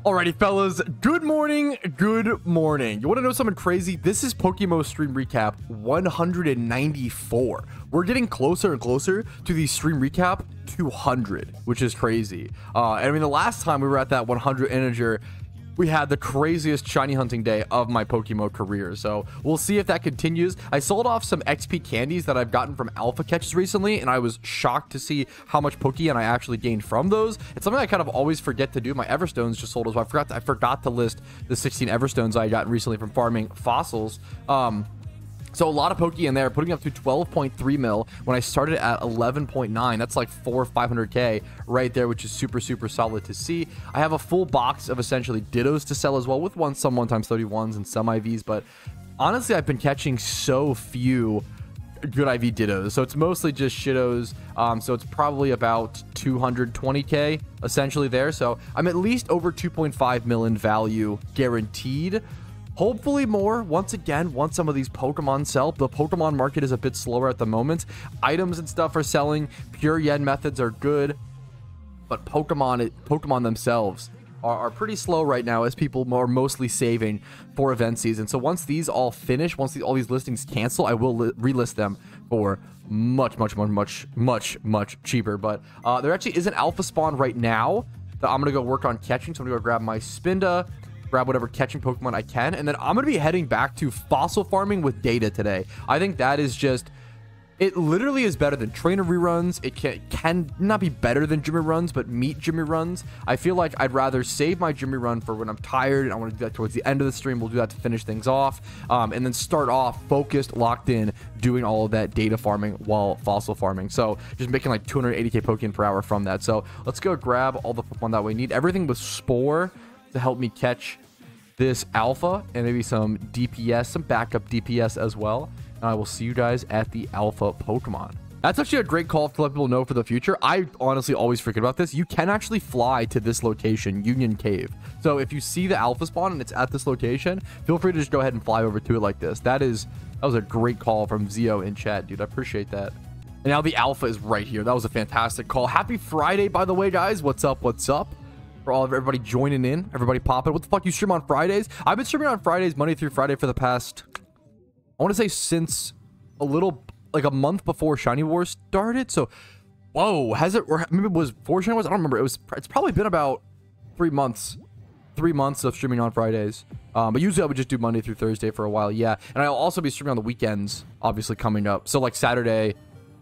Alrighty, fellas, good morning, good morning. You want to know something crazy? This is PokeMMO stream recap 194. We're getting closer and closer to the stream recap 200, which is crazy. I mean, the last time we were at that 100 integer, we had the craziest shiny hunting day of my PokeMMO career. So we'll see if that continues. I sold off some XP candies that I've gotten from alpha catches recently, and I was shocked to see how much Pokeon I actually gained from those. It's something I kind of always forget to do. My Everstones just sold as well. I forgot to list the 16 Everstones I got recently from farming fossils. So a lot of Poke in there, putting up to 12.3 mil when I started at 11.9. That's like 400 or 500k right there, which is super solid to see. I have a full box of essentially Dittos to sell as well, with some 1x31s and some IVs, but honestly I've been catching so few good IV Dittos, so it's mostly just Shittos. So it's probably about 220k essentially there, so I'm at least over 2.5 mil in value guaranteed. Hopefully more. Once again, once some of these Pokemon sell, the Pokemon market is a bit slower at the moment. Items and stuff are selling. Pure yen methods are good, but Pokemon themselves are pretty slow right now, as people are mostly saving for event season. So once these all finish, once all these listings cancel, I will relist them for much cheaper. But there actually is an alpha spawn right now that I'm gonna go work on catching. So I'm gonna go grab my Spinda, grab whatever catching Pokemon I can, and then I'm gonna be heading back to fossil farming with data today. I think that is just, it literally is better than trainer reruns. It can not be better than Jimmy runs, but meet Jimmy runs. I feel like I'd rather save my Jimmy run for when I'm tired and I want to do that towards the end of the stream. We'll do that to finish things off, and then start off focused, locked in, doing all of that data farming while fossil farming. So just making like 280k Pokemon per hour from that. So let's go grab all the Pokemon that we need. Everything with Spore to help me catch this alpha, and maybe some DPS, some backup DPS as well. And I will see you guys at the alpha Pokemon. That's actually a great call to let people know for the future. I honestly always forget about this. You can actually fly to this location, Union Cave. So if you see the alpha spawn and it's at this location, feel free to just go ahead and fly over to it like this. That was a great call from Zio in chat, dude. I appreciate that. And now the alpha is right here. That was a fantastic call. Happy Friday, by the way, guys. What's up? What's up? For all of everybody joining in, everybody popping. What the fuck, you stream on Fridays? I've been streaming on Fridays, Monday through Friday, for the past, I want to say since like a month before Shiny Wars started. So, whoa, has it, or maybe it was 4 Shiny Wars? I don't remember. It's probably been about 3 months of streaming on Fridays. But usually I would just do Monday through Thursday for a while. Yeah, and I'll also be streaming on the weekends, obviously, coming up. So like Saturday,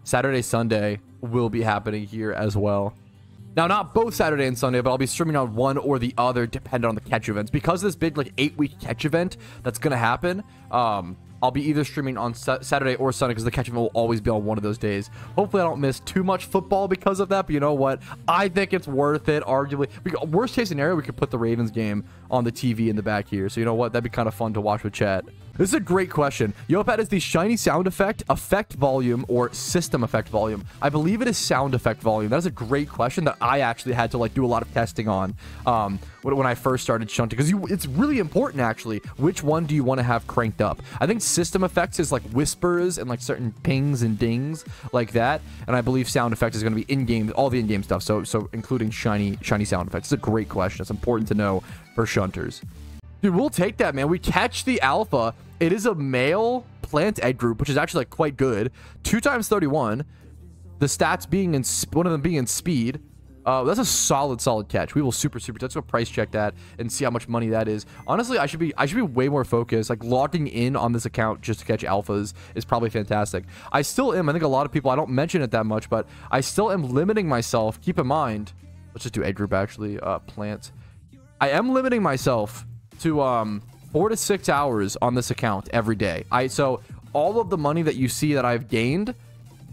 Sunday will be happening here as well. Now, not both Saturday and Sunday, but I'll be streaming on one or the other, depending on the catch events. Because of this big, like, 8-week catch event that's going to happen, I'll be either streaming on Saturday or Sunday, because the catch event will always be on one of those days. Hopefully, I don't miss too much football because of that, but you know what? I think it's worth it, arguably. Worst case scenario, we could put the Ravens game on the TV in the back here. So you know what? That'd be kind of fun to watch with chat. This is a great question. Yopat, is the shiny sound effect volume or system effect volume? I believe it is sound effect volume. That is a great question that I actually had to like do a lot of testing on when I first started shunting, because it's really important actually. Which one do you want to have cranked up? I think system effects is like whispers and like certain pings and dings like that, and I believe sound effect is going to be in-game, all the in-game stuff. So including shiny sound effects. It's a great question. It's important to know for shunters. Dude, we'll take that, man. We catch the alpha. It is a male plant egg group, which is actually like quite good. 2x31. The stats being in one of them being in speed. That's a solid catch. We will super. Let's go price check that and see how much money that is. Honestly, I should be way more focused. Like logging in on this account just to catch alphas is probably fantastic. I still am. I think a lot of people, I don't mention it that much, but I still am limiting myself. Keep in mind, let's just do egg group actually. Plants. I am limiting myself to 4 to 6 hours on this account every day. So all of the money that you see that I've gained,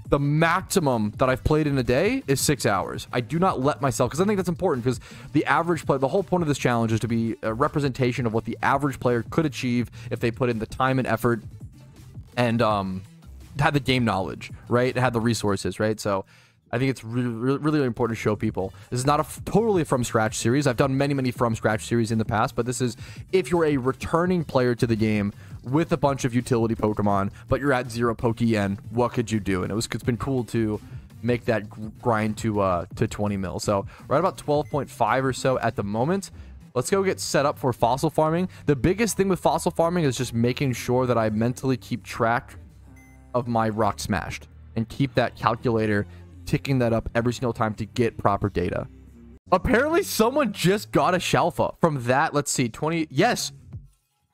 the maximum that I've played in a day is 6 hours. I do not let myself, because I think that's important, because the average player, the whole point of this challenge is to be a representation of what the average player could achieve if they put in the time and effort and had the game knowledge, right? Had the resources, right? So I think it's really important to show people. This is not a totally from scratch series. I've done many from scratch series in the past, but this is if you're a returning player to the game with a bunch of utility Pokemon, but you're at 0 Poke-Yen, what could you do? And it's been cool to make that grind to 20 mil. So right about 12.5 or so at the moment. Let's go get set up for fossil farming. The biggest thing with fossil farming is just making sure that I mentally keep track of my rock smashed and keep that calculator ticking that up every single time to get proper data. Apparently someone just got a Shalpha from that. Let's see, 20. Yes,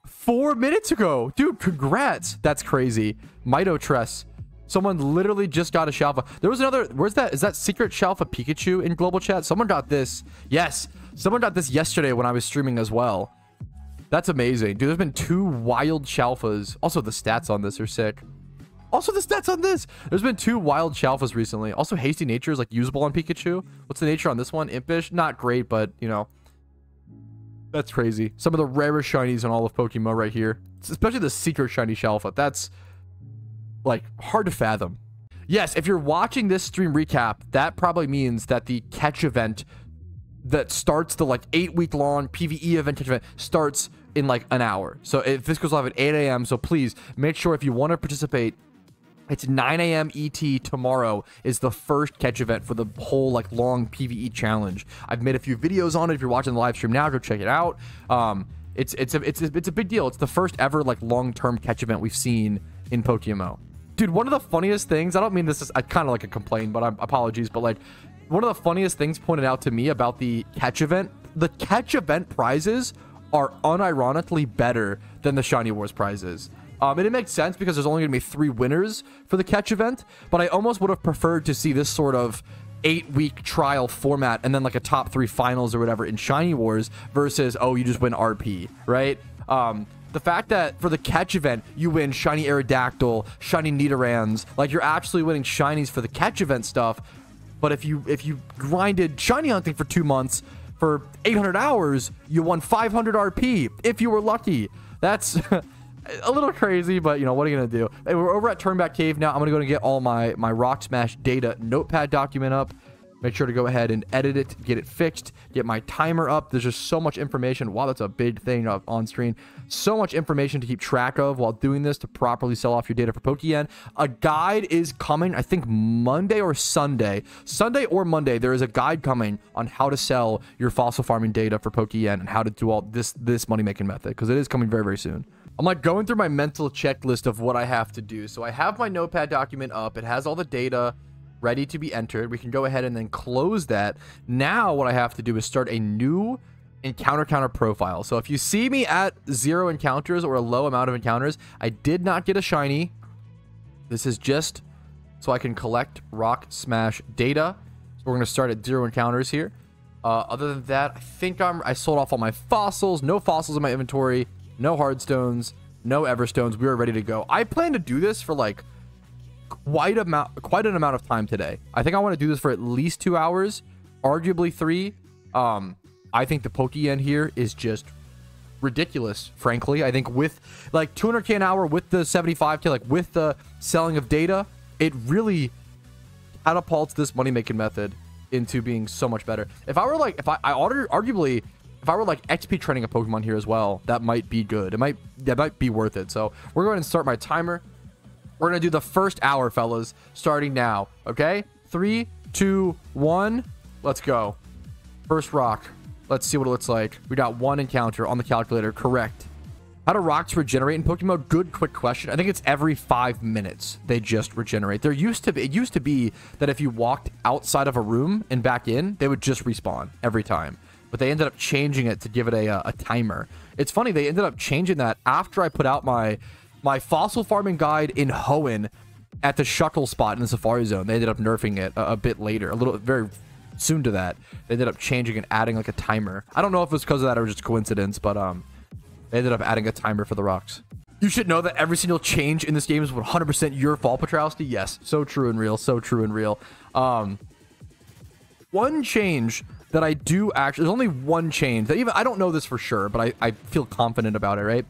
4 minutes ago. Dude, congrats. That's crazy. Mitotress. Someone literally just got a Shalpha. There was another. Where's that? Is that secret Shalpha Pikachu in global chat? Someone got this. Yes, someone got this yesterday when I was streaming as well. That's amazing. Dude, there's been 2 wild Shalphas. Also, the stats on this are sick. Also, the stats on this. There's been 2 wild Shalphas recently. Also, Hasty Nature is like usable on Pikachu. What's the nature on this one? Impish. Not great, but you know, that's crazy. Some of the rarest shinies in all of Pokemon right here. Especially the secret shiny Shalpha. That's like hard to fathom. Yes, if you're watching this stream recap, that probably means that the catch event that starts the like 8-week long PvE event catch event starts in like an hour. So if this goes live at 8 a.m. So please make sure if you want to participate, it's 9 a.m. ET tomorrow is the first catch event for the whole like long PvE challenge. I've made a few videos on it. If you're watching the live stream now, go check it out. It's a big deal. It's the first ever like long-term catch event we've seen in PokeMMO. Dude, one of the funniest things, I don't mean this is kind of like a complaint, but apologies, but like one of the funniest things pointed out to me about the catch event, the catch event prizes are unironically better than the Shiny Wars prizes. And it makes sense because there's only going to be 3 winners for the catch event, but I almost would have preferred to see this sort of 8-week trial format and then like a top 3 finals or whatever in Shiny Wars versus, oh, you just win RP, right? The fact that for the catch event, you win Shiny Aerodactyl, Shiny Nidorans, like you're actually winning Shinies for the catch event stuff, but if you grinded Shiny hunting for 2 months, for 800 hours, you won 500 RP, if you were lucky. That's a little crazy, but you know, what are you gonna do? Hey, we're over at Turnback Cave now. I'm gonna go and get all my Rock Smash data notepad document up. Make sure to go ahead and edit it, get it fixed, get my timer up. There's just so much information. Wow, that's a big thing on screen. So much information to keep track of while doing this to properly sell off your data for Pokéyen. A guide is coming, I think Monday or Sunday. Sunday or Monday, there is a guide coming on how to sell your fossil farming data for Pokéyen and how to do all this money-making method, because it is coming very, very soon. I'm like going through my mental checklist of what I have to do. So I have my notepad document up. It has all the data ready to be entered. We can go ahead and then close that. Now what I have to do is start a new encounter counter profile. So if you see me at 0 encounters or a low amount of encounters, I did not get a shiny. This is just so I can collect Rock Smash data. So we're going to start at 0 encounters here. Other than that, I think I sold off all my fossils. No fossils in my inventory. No hardstones. No everstones. We are ready to go. I plan to do this for like quite an amount of time today. I think I want to do this for at least 2 hours, arguably 3. I think the Pokéyen here is just ridiculous, frankly. I think with like 200k an hour, with the 75k, like with the selling of data, it really catapults this money-making method into being so much better. If I were like, arguably, if I were like XP training a Pokemon here as well, that might be good. That might be worth it. So we're going to start my timer. We're going to do the first hour, fellas, starting now. Okay? 3, 2, 1. Let's go. First rock. Let's see what it looks like. We got 1 encounter on the calculator. Correct. How do rocks regenerate in Pokemon? Good, quick question. I think it's every 5 minutes they just regenerate. It used to be that if you walked outside of a room and back in, they would just respawn every time. But they ended up changing it to give it a timer. It's funny, they ended up changing that after I put out my fossil farming guide in Hoenn at the Shuckle spot in the Safari Zone. They ended up nerfing it a bit later, very soon to that. They ended up changing and adding like a timer. I don't know if it was because of that or just coincidence, but they ended up adding a timer for the rocks. You should know that every single change in this game is 100% your fault, Patrowski. Yes, so true and real, so true and real. One change that I do actually, there's only one change that even, I don't know this for sure, but I feel confident about it, right?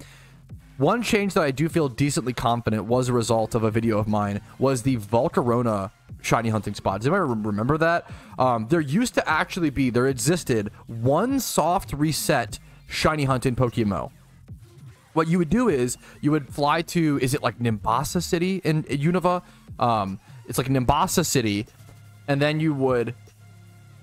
One change that I do feel decently confident was a result of a video of mine was the Volcarona shiny hunting spot. Does anybody remember that? There existed one soft reset shiny hunt in PokeMMO. What you would do is you would fly to, is it like Nimbasa City in Unova? It's like Nimbasa City, and then you would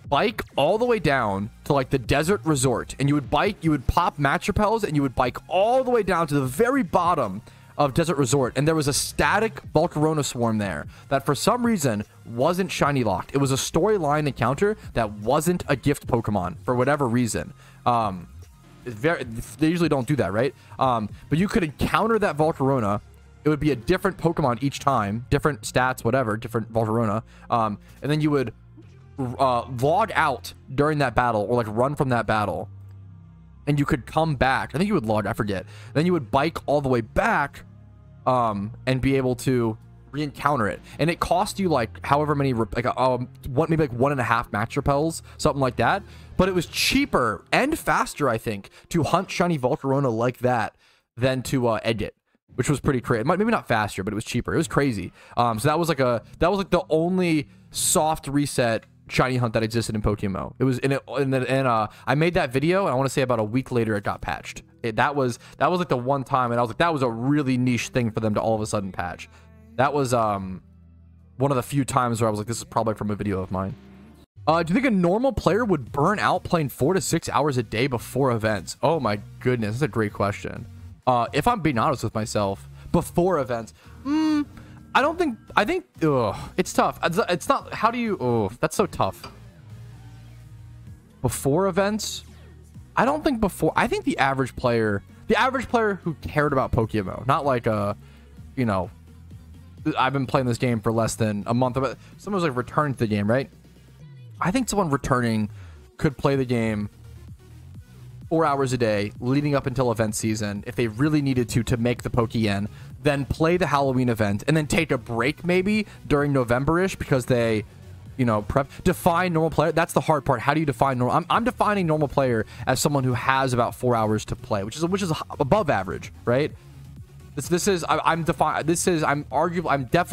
bike all the way down to like the desert resort, and you would pop match repels, and you would bike all the way down to the very bottom of Desert Resort, and there was a static Volcarona swarm there that for some reason wasn't shiny locked. It was a storyline encounter that wasn't a gift Pokemon for whatever reason. They usually don't do that, right? But you could encounter that Volcarona. It would be a different Pokemon each time, different stats, whatever, different Volcarona, and then you would log out during that battle, or like run from that battle, and you could come back. I think you would log, I forget. Then you would bike all the way back and be able to re-encounter it, and it cost you like however many, like maybe like 1.5 match repels, something like that. But it was cheaper and faster, I think, to hunt shiny Volcarona like that than to edge it, which was pretty crazy. Maybe not faster, but it was cheaper. It was crazy. So that was like the only soft reset shiny hunt that existed in PokeMMO. It was I made that video, and I want to say about a week later it got patched. That was like the one time, and I was like, that was a really niche thing for them to all of a sudden patch. That was one of the few times where I was like, this is probably from a video of mine. Do you think a normal player would burn out playing 4 to 6 hours a day before events? Oh my goodness, that's a great question. If I'm being honest with myself, before events, I think it's tough. It's not, how do you, that's so tough. Before events, I don't think before. I think the average player who cared about PokeMMO, not like you know, I've been playing this game for less than a month, but someone's like returned to the game, right? I think someone returning could play the game 4 hours a day leading up until event season if they really needed to make the Pokeyen, then play the Halloween event, and then take a break maybe during November-ish because they, you know, define normal player. That's the hard part. How do you define normal? I'm defining normal player as someone who has about 4 hours to play, which is above average, right? I'm definitely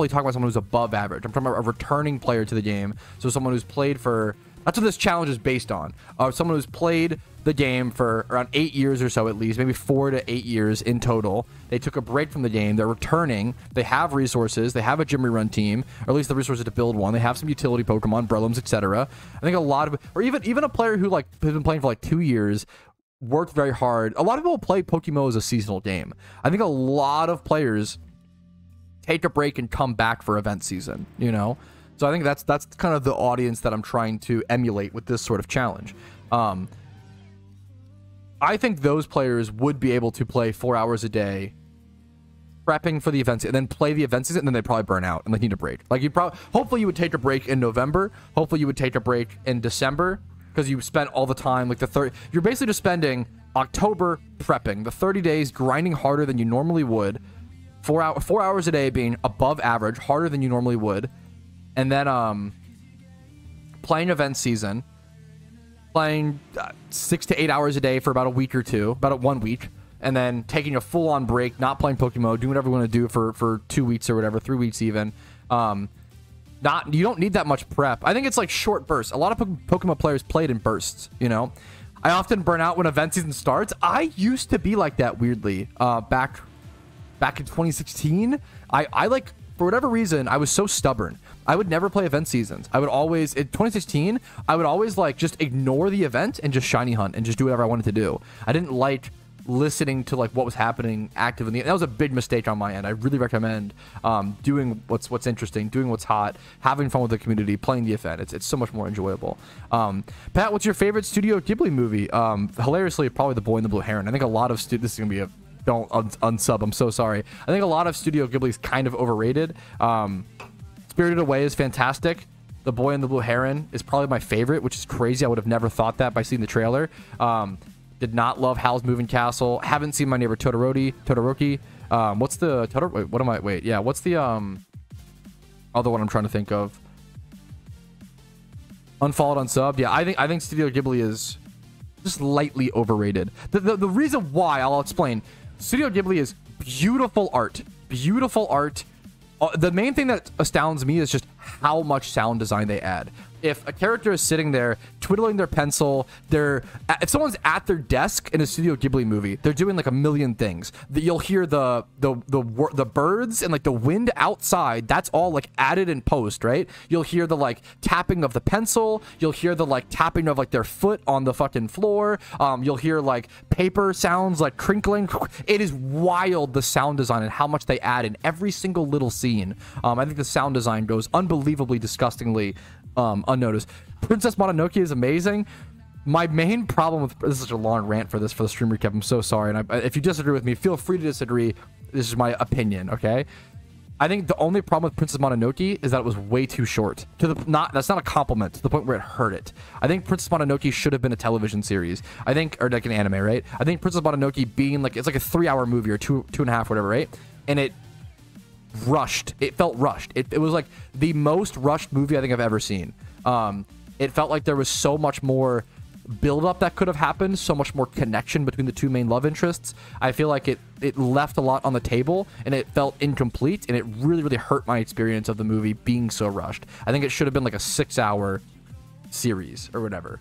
talking about someone who's above average. I'm talking about a returning player to the game, so someone who's played for, that's what this challenge is based on. Someone who's played the game for around 8 years or so, at least, maybe 4 to 8 years in total. They took a break from the game. They're returning. They have resources. They have a gym rerun team, or at least the resources to build one. They have some utility Pokemon, Brelums, etc. I think a lot of, or even a player who like has been playing for like 2 years, worked very hard. A lot of people play PokeMMO as a seasonal game. I think a lot of players take a break and come back for event season, you know? So I think that's kind of the audience that I'm trying to emulate with this sort of challenge. I think those players would be able to play 4 hours a day prepping for the events and then play the event season, and then they'd probably burn out and they need a break. Like hopefully you would take a break in November. Hopefully you would take a break in December, because you spent all the time, like you're basically just spending October prepping, the 30 days grinding harder than you normally would, 4 hours a day being above average, harder than you normally would, and then playing event season, playing 6 to 8 hours a day for about a week or two, about 1 week, and then taking a full-on break, not playing PokeMMO, doing whatever you want to do for 2 weeks or whatever, 3 weeks even. You don't need that much prep. I think it's like short bursts. A lot of Pokemon players played in bursts, you know? I often burn out when event season starts. I used to be like that, weirdly. Back in 2016, I like, for whatever reason, I was so stubborn. I would never play event seasons. I would always, in 2016, I would always like just ignore the event and just shiny hunt and just do whatever I wanted to do. I didn't like listening to like what was happening actively. That was a big mistake on my end. I really recommend doing what's interesting, doing what's hot, having fun with the community, playing the event. It's so much more enjoyable. Pat, what's your favorite Studio Ghibli movie? Hilariously, probably The Boy and the Blue Heron. I think a lot of this is gonna be a don't unsub. I'm so sorry. I think a lot of Studio Ghibli is kind of overrated. Spirited Away is fantastic. The Boy and the Blue Heron is probably my favorite, which is crazy. I would have never thought that by seeing the trailer. Did not love Howl's Moving Castle. Haven't seen My Neighbor Totoroki. What's the what's the other one I'm trying to think of? Unfollowed, Unsubbed. Yeah, I think Studio Ghibli is just lightly overrated. The reason why, I'll explain. Studio Ghibli is beautiful art. Beautiful art. The main thing that astounds me is just how much sound design they add. if a character is sitting there twiddling their pencil, if someone's at their desk in a Studio Ghibli movie, they're doing like a million things. You'll hear the birds and like the wind outside. That's all like added in post, right? You'll hear the like tapping of the pencil. You'll hear the like tapping of like their foot on the fucking floor. You'll hear like paper sounds like crinkling. It is wild, the sound design and how much they add in every single little scene. I think the sound design goes unbelievably disgustingly unnoticed. Princess Mononoke is amazing. My main problem with this is such a long rant for the stream recap. I'm so sorry, and if you disagree with me, feel free to disagree. This is my opinion, okay? I think the only problem with Princess Mononoke is that it was way too short. That's not a compliment, to the point where it hurt it. I think Princess Mononoke should have been a television series. I think, or like an anime, right? I think Princess Mononoke being like, it's like a 3-hour movie or two and a half, whatever, right? And it rushed. It felt rushed. It was like the most rushed movie I think I've ever seen. It felt like there was so much more build up that could have happened, so much more connection between the two main love interests. I feel like it left a lot on the table, and it felt incomplete, and it really, really hurt my experience of the movie being so rushed. I think it should have been like a 6-hour series or whatever.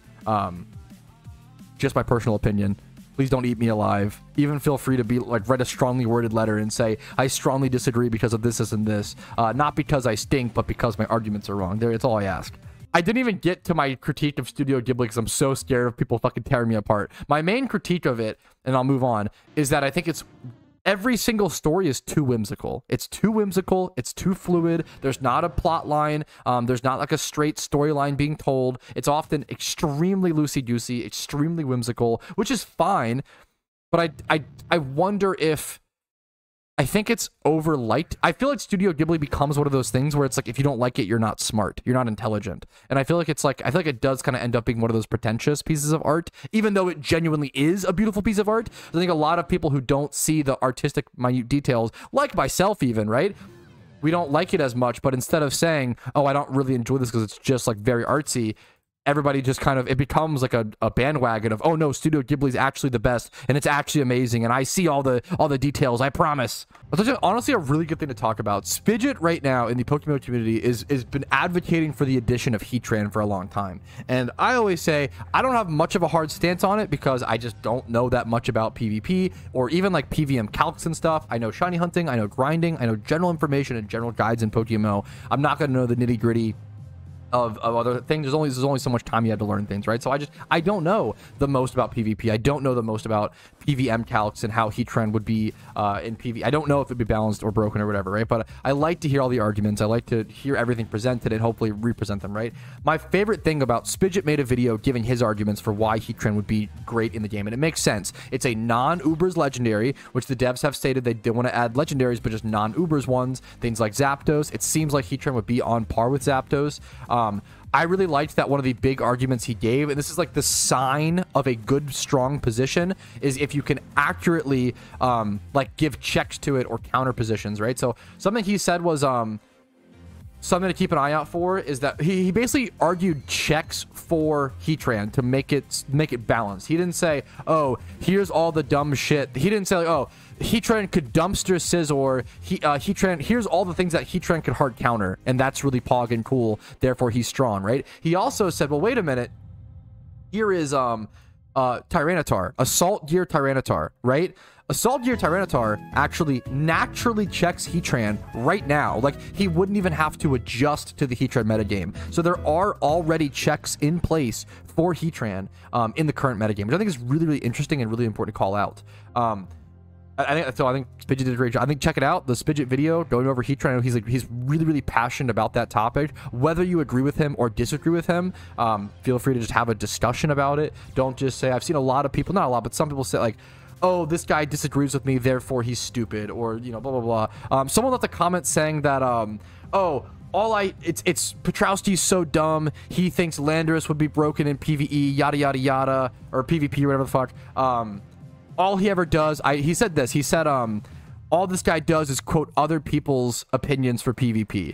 Just my personal opinion. Please don't eat me alive. Even feel free to be like, write a strongly worded letter and say, I strongly disagree because of this and this. Not because I stink, but because my arguments are wrong. That's all I ask. I didn't even get to my critique of Studio Ghibli because I'm so scared of people fucking tearing me apart. My main critique of it, and I'll move on, is that I think every single story is too whimsical. It's too whimsical. It's too fluid. There's not a plot line. There's not like a straight storyline being told. It's often extremely loosey-goosey, extremely whimsical, which is fine. But I wonder if... I think it's overliked. I feel like Studio Ghibli becomes one of those things where it's like, if you don't like it, you're not smart. You're not intelligent. And I feel like I feel like it does kind of end up being one of those pretentious pieces of art, even though it genuinely is a beautiful piece of art. I think a lot of people who don't see the artistic minute details, like myself even, right? We don't like it as much, but instead of saying, oh, I don't really enjoy this because it's just like very artsy, everybody just kind of, it becomes like a bandwagon of, oh no, Studio Ghibli is actually the best, and it's actually amazing, and I see all the details, I promise. That's honestly a really good thing to talk about. SPIDGET right now in the Pokemon community is been advocating for the addition of Heatran for a long time. And I always say, I don't have much of a hard stance on it because I just don't know that much about PvP or even like PVM calcs and stuff. I know shiny hunting, I know grinding, I know general information and general guides in PokeMMO. I'm not going to know the nitty gritty of other things. There's only so much time you have to learn things, right? So I don't know the most about PvP. I don't know the most about PVM calcs and how Heatran would be in PV. I don't know if it'd be balanced or broken or whatever, right? But I like to hear all the arguments. I like to hear everything presented and hopefully represent them, right? My favorite thing about SPIDGET made a video giving his arguments for why Heatran would be great in the game, and it makes sense. It's a non-Ubers legendary, which the devs have stated they want to add legendaries, but just non-Ubers ones, things like Zapdos. It seems like Heatran would be on par with Zapdos. I really liked that one of the big arguments he gave, and this is like the sign of a good, strong position, is if you can accurately like give checks to it or counter positions, right? So something he said was something to keep an eye out for is that he basically argued checks for Heatran to make it balanced. He didn't say, oh, here's all the dumb shit. He didn't say like, oh, Heatran could dumpster Scizor. Heatran, here's all the things that Heatran could hard counter, and that's really pog and cool. Therefore, he's strong, right? He also said, well, wait a minute. Here is Tyranitar, Assault Gear Tyranitar, right? Assault Gear Tyranitar actually naturally checks Heatran right now. Like, he wouldn't even have to adjust to the Heatran metagame. So there are already checks in place for Heatran in the current metagame, which I think is really, really interesting and really important to call out. I think SPIDGET did a great job. I think check it out, the SPIDGET video going over Heatran. He's really, really passionate about that topic. Whether you agree with him or disagree with him, feel free to just have a discussion about it. Don't just say, I've seen a lot of people, not a lot, but some people say like, oh, this guy disagrees with me, therefore he's stupid, or, you know, blah, blah, blah. Someone left a comment saying that, oh, it's Petrowski's so dumb, he thinks Landorus would be broken in PvE, yada, yada, yada, or PvP, or whatever the fuck. All he ever does, he said this, he said, all this guy does is quote other people's opinions for PvP.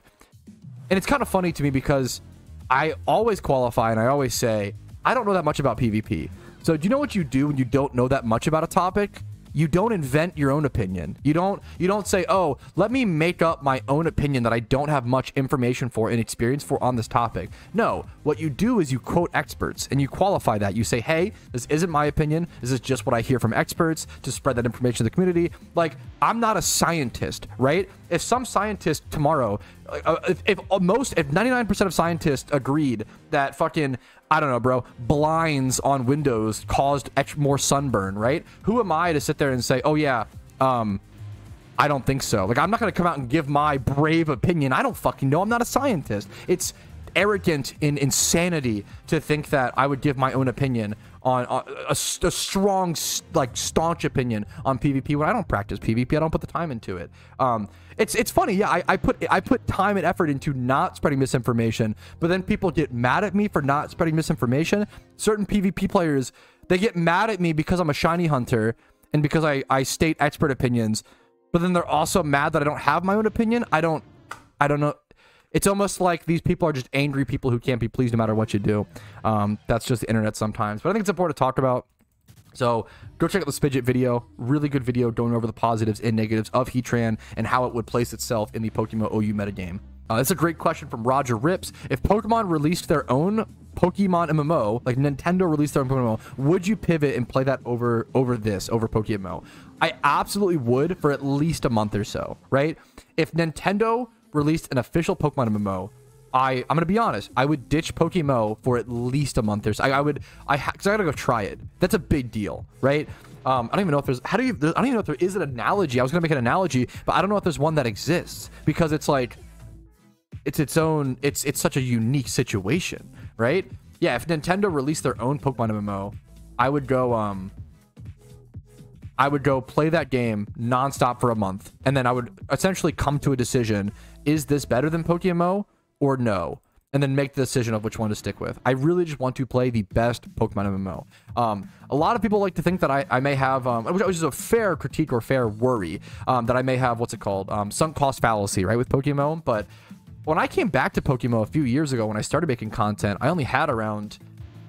And it's kind of funny to me because I always qualify and I always say, I don't know that much about PvP. So do you know what you do when you don't know that much about a topic? You don't invent your own opinion. You don't say, oh, let me make up my own opinion that I don't have much information for and experience for on this topic. No, what you do is you quote experts and you qualify that. You say, hey, this isn't my opinion. This is just what I hear from experts to spread that information to the community. Like, I'm not a scientist, right? If some scientist tomorrow, if 99% of scientists agreed that fucking, I don't know, bro, blinds on windows caused more sunburn, right? Who am I to sit there and say, oh yeah, I don't think so. Like, I'm not going to come out and give my brave opinion. I don't fucking know. I'm not a scientist. It's arrogant in insanity to think that I would give my own opinion on a strong, like, staunch opinion on PvP when I don't practice PvP. I don't put the time into it. It's funny. Yeah, I put time and effort into not spreading misinformation, but then people get mad at me for not spreading misinformation. Certain PvP players, they get mad at me because I'm a shiny hunter and because I state expert opinions, but then they're also mad that I don't have my own opinion. I don't know. It's almost like these people are just angry people who can't be pleased no matter what you do. That's just the internet sometimes. But I think it's important to talk about. So go check out the SPIDGET video. Really good video going over the positives and negatives of Heatran and how it would place itself in the PokeMMO OU metagame. That's a great question from Roger Rips. If Pokemon released their own Pokemon MMO, like Nintendo released their own MMO, would you pivot and play that over PokeMMO? I absolutely would for at least a month or so, right? If Nintendo released an official Pokemon MMO, I'm gonna be honest, I would ditch PokeMMO for at least a month or so. Because I gotta go try it. That's a big deal, right? I don't even know if there's, I don't even know if there is an analogy. I was gonna make an analogy, but I don't know if there's one that exists, because it's like, it's such a unique situation, right? Yeah, if Nintendo released their own Pokemon MMO, I would go play that game nonstop for a month, and then I would essentially come to a decision: is this better than PokeMMO or no? And then make the decision of which one to stick with. I really just want to play the best Pokemon MMO. A lot of people like to think that I may have, which is a fair critique or fair worry, that I may have, what's it called? Sunk cost fallacy, right, with PokeMMO. But when I came back to PokeMMO a few years ago, when I started making content, I only had around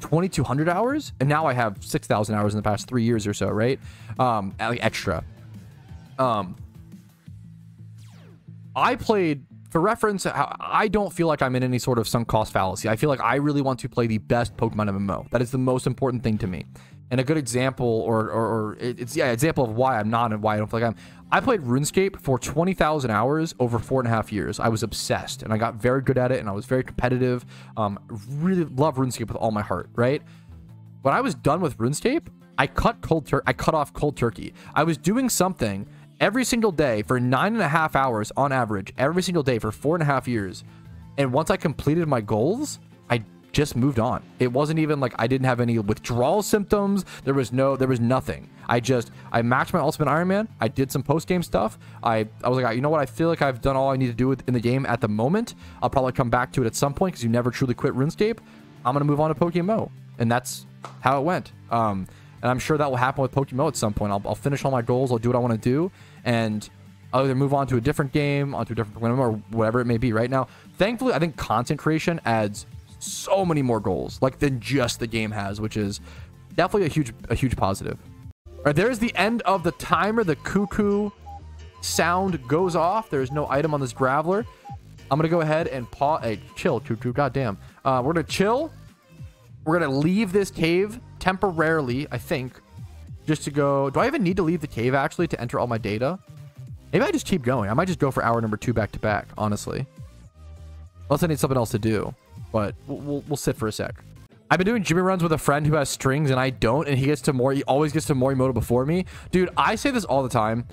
2,200 hours, and now I have 6,000 hours in the past 3 years or so, right? Extra. I played, for reference, I don't feel like I'm in any sort of sunk cost fallacy. I feel like I really want to play the best Pokemon MMO. That is the most important thing to me. And a good example, example of why I'm not and why I don't feel like I played RuneScape for 20,000 hours over 4.5 years. I was obsessed, and I got very good at it, and I was very competitive. Really love RuneScape with all my heart, right? When I was done with RuneScape, I cut off cold turkey. I was doing something every single day for 9.5 hours on average, every single day for 4.5 years. And once I completed my goals, I just moved on. It wasn't even like I didn't have any withdrawal symptoms. There was nothing. I maxed my Ultimate Iron Man. I did some post-game stuff. I was like, you know what? I feel like I've done all I need to do in the game at the moment. I'll probably come back to it at some point because you never truly quit RuneScape. I'm going to move on to PokeMMO. And that's how it went. And I'm sure that will happen with PokeMMO at some point. I'll finish all my goals. I'll do what I want to do. And I'll either move on to a different game, onto a different Pokemon, or whatever it may be. Right now, thankfully, I think content creation adds so many more goals, like, than just the game has, which is definitely a huge positive. All right, there's the end of the timer. The cuckoo sound goes off. There's no item on this Graveler. I'm gonna go ahead and pause. Hey, chill, cuckoo. Goddamn. We're gonna chill. We're gonna leave this cave temporarily, I think, just to go. Do I even need to leave the cave actually to enter all my data? Maybe I just keep going. I might just go for hour number 2 back to back, honestly. Unless I need something else to do. But we'll sit for a sec. I've been doing Jimmy runs with a friend who has strings and I don't, and he always gets to Morimoto before me. Dude, I say this all the time.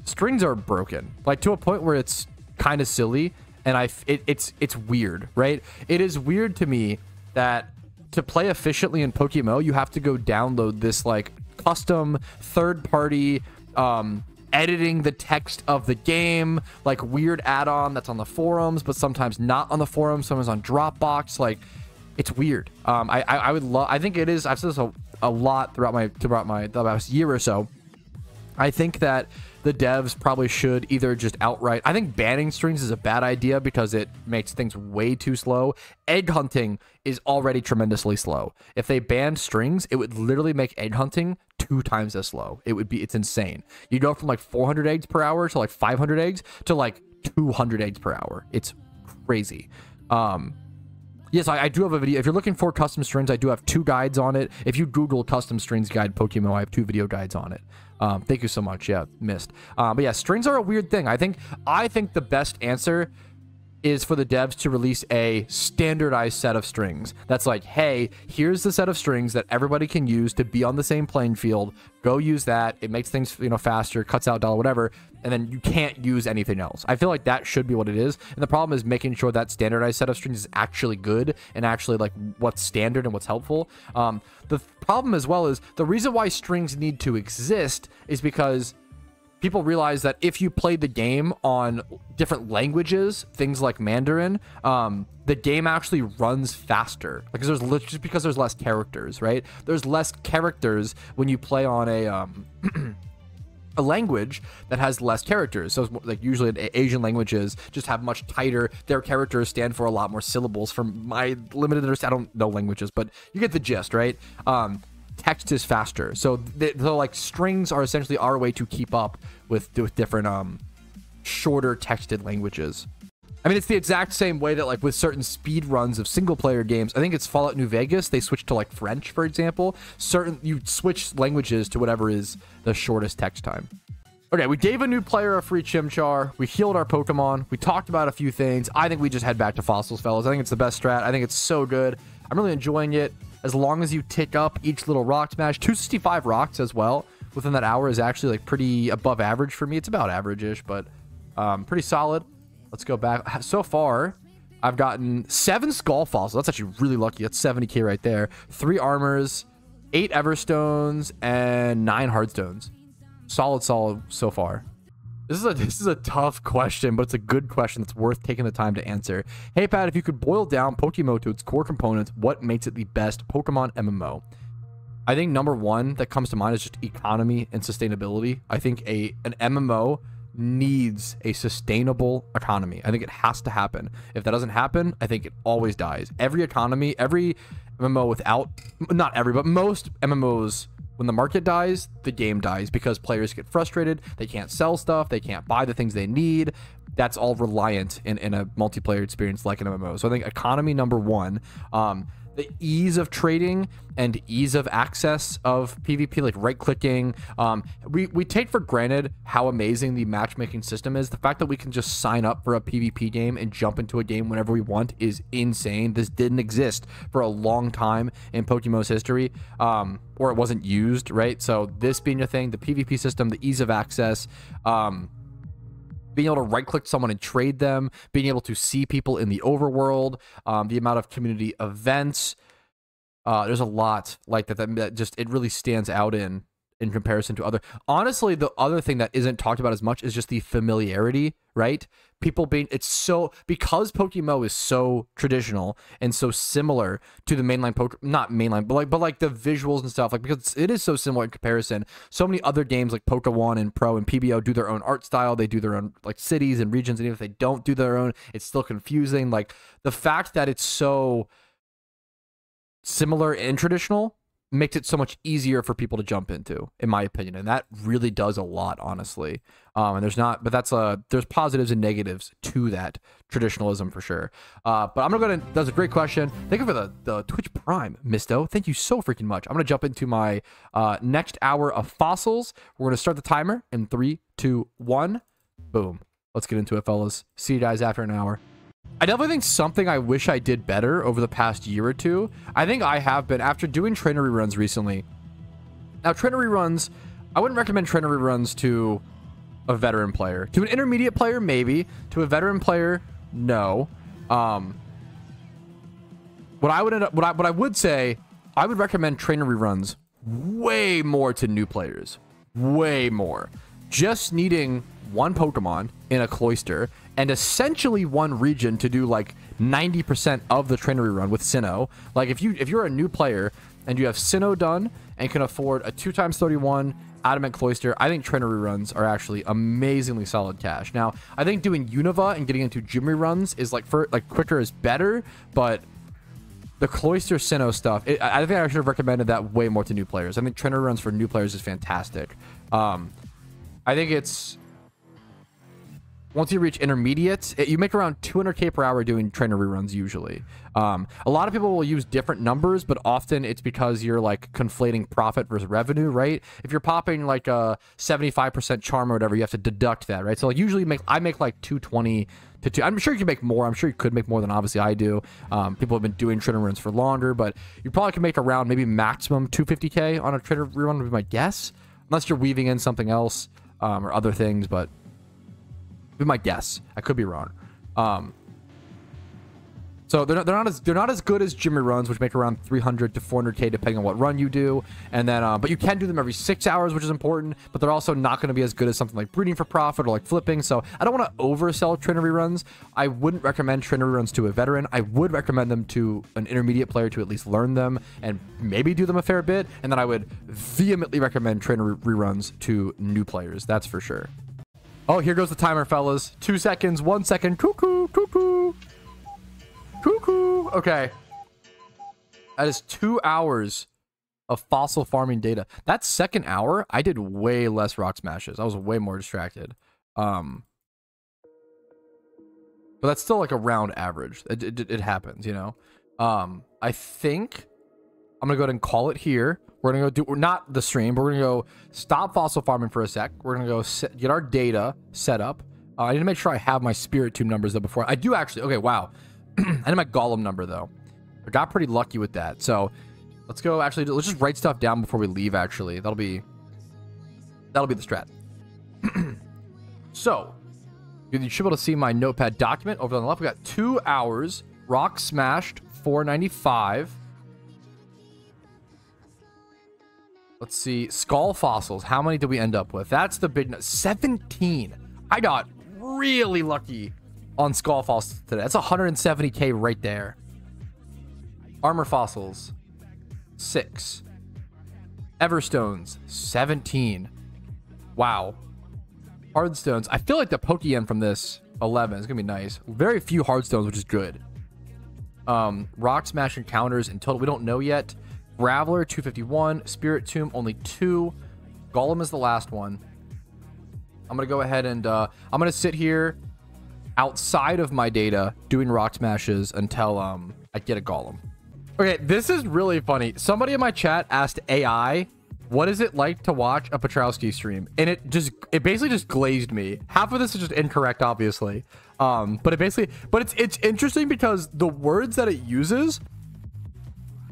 Strings are broken, like, to a point where it's kind of silly, and it's weird, right? It is weird to me that to play efficiently in PokeMMO, you have to go download this, like, custom third-party editing the text of the game, like, weird add-on that's on the forums, but sometimes not on the forums, sometimes on Dropbox. Like, it's weird. I would love. I think it is. I've said this a lot throughout the last year or so. I think that the devs probably should either just outright. I think banning strings is a bad idea because it makes things way too slow. Egg hunting is already tremendously slow. If they banned strings, it would literally make egg hunting 2 times as slow. It's insane. You go from like 400 eggs per hour to like 500 eggs to like 200 eggs per hour. It's crazy. Yes, I do have a video. If you're looking for custom strings, I do have 2 guides on it. If you Google custom strings guide PokeMMO, I have 2 video guides on it. Thank you so much. Yeah, missed. But yeah, strings are a weird thing. I think the best answer is for the devs to release a standardized set of strings. That's like, hey, here's the set of strings that everybody can use to be on the same playing field. Go use that. It makes things, you know, faster, cuts out dollar, whatever. And then you can't use anything else. I feel like that should be what it is. And the problem is making sure that standardized set of strings is actually good and actually like what's standard and what's helpful. The problem as well is the reason why strings need to exist is because people realize that if you play the game on different languages, things like Mandarin, the game actually runs faster. Like, just because there's less characters, right? There's less characters when you play on a language that has less characters. So like usually Asian languages just have much tighter, their characters stand for a lot more syllables. From my limited understanding, I don't know languages, but you get the gist, right? Text is faster, so like strings are essentially our way to keep up with different shorter texted languages. I mean, it's the exact same way that like with certain speed runs of single player games, I think it's Fallout New Vegas, they switch to like French, for example. You switch languages to whatever is the shortest text time. Okay, we gave a new player a free Chimchar. We healed our Pokemon. We talked about a few things. I think we just head back to fossils, fellas. I think it's the best strat. I think it's so good. I'm really enjoying it. As long as you tick up each little rock smash, 265 rocks as well within that hour is actually like pretty above average for me. It's about average-ish, but pretty solid. Let's go back. So far, I've gotten 7 Skull Fossils. That's actually really lucky. That's 70k right there. 3 Armors, 8 Everstones, and 9 Hardstones. Solid so far. This is a tough question, but it's a good question that's worth taking the time to answer. Hey, Pat, if you could boil down PokeMMO to its core components, what makes it the best Pokemon MMO? I think number 1 that comes to mind is just economy and sustainability. I think an MMO needs a sustainable economy. I think it has to happen. If that doesn't happen, I think it always dies. Every MMO without, not every, but most MMOs, when the market dies, the game dies because players get frustrated. They can't sell stuff. They can't buy the things they need. That's all reliant in a multiplayer experience like an MMO. So I think economy number 1. The ease of trading and ease of access of PvP, like right-clicking. We take for granted how amazing the matchmaking system is. The fact that we can just sign up for a PvP game and jump into a game whenever we want is insane. This didn't exist for a long time in Pokemon's history, or it wasn't used, right? So this being a thing, the PvP system, the ease of access, being able to right-click someone and trade them, being able to see people in the overworld, the amount of community events. There's a lot like that just it really stands out in comparison to other. Honestly, the other thing that isn't talked about as much is just the familiarity, right? People being, it's so, because PokeMMO is so traditional and so similar to the mainline not mainline, but like the visuals and stuff, like because it is so similar in comparison. So many other games like Poke1 and Pro and PBO do their own art style. They do their own like cities and regions, and even if they don't do their own, it's still confusing. Like the fact that it's so similar and traditional makes it so much easier for people to jump into, in my opinion, and that really does a lot, honestly. And there's positives and negatives to that traditionalism for sure. But I'm gonna go. That's a great question. Thank you for the Twitch Prime, Misto. Thank you so freaking much. I'm gonna jump into my next hour of fossils. We're gonna start the timer in 3, 2, 1. Boom. Let's get into it, fellas. See you guys after an hour. I definitely think something I wish I did better over the past year or two. I think I have been, after doing trainer reruns recently. Now, trainer reruns, I wouldn't recommend trainer reruns to a veteran player. To an intermediate player, maybe. To a veteran player, no. What I would say, I would recommend trainer reruns way more to new players. Way more. Just needing 1 Pokemon in a cloister and essentially 1 region to do like 90% of the trainer rerun with Sinnoh. Like if you're a new player and you have Sinnoh done and can afford a 2x31 Adamant Cloister, I think trainer reruns are actually amazingly solid cash. Now, I think doing Unova and getting into gym reruns is quicker is better, but the Cloister Sinnoh stuff, I think I should have recommended that way more to new players. I think trainer runs for new players is fantastic. I think it's... Once you reach intermediate, you make around 200k per hour doing trainer reruns usually. A lot of people will use different numbers, but often it's because you're like conflating profit versus revenue, right? If you're popping like a 75% charm or whatever, you have to deduct that, right? So like usually I make like 220 to 2. I'm sure you can make more. I'm sure you could make more than obviously I do. People have been doing trainer runs for longer, but you probably can make around maybe maximum 250k on a trainer rerun would be my guess, unless you're weaving in something else or other things, but be my guess. I could be wrong. So they're not as good as Jimmy runs, which make around 300 to 400k depending on what run you do. And then but you can do them every 6 hours, which is important. But they're also not going to be as good as something like breeding for profit or like flipping. So I don't want to oversell trainer reruns. I wouldn't recommend trainer reruns to a veteran. I would recommend them to an intermediate player to at least learn them and maybe do them a fair bit. And then I would vehemently recommend trainer reruns to new players. That's for sure. Oh, here goes the timer, fellas. 2 seconds, 1 second. Cuckoo, cuckoo. Cuckoo. Okay. That is 2 hours of fossil farming data. That second hour, I did way less rock smashes. I was way more distracted. But that's still like a round average. It happens, you know? I think I'm going to go ahead and call it here. We're going to go do, not the stream, but we're going to go stop fossil farming for a sec. We're going to go get our data set up. I need to make sure I have my spirit tube numbers though before. I do actually. Okay, wow. I need my golem number though. I got pretty lucky with that. So let's go actually, let's just write stuff down before we leave actually. That'll be the strat. So you should be able to see my notepad document over on the left. We got 2 hours, rock smashed, 495. Let's see. Skull fossils. How many did we end up with? That's the big... 17. I got really lucky on skull fossils today. That's 170k right there. Armor fossils. 6. Everstones. 17. Wow. Hardstones. I feel like the Pokemon from this 11 is going to be nice. Very few hardstones, which is good. Rock smash encounters in total. We don't know yet. Graveler 251, Spirit Tomb only 2, Golem is the last one. I'm gonna go ahead and I'm gonna sit here outside of my data doing rock smashes until I get a Golem. Okay, this is really funny. Somebody in my chat asked AI, what is it like to watch a Petrowski stream? And it basically just glazed me. Half of this is just incorrect, obviously. But it's interesting because the words that it uses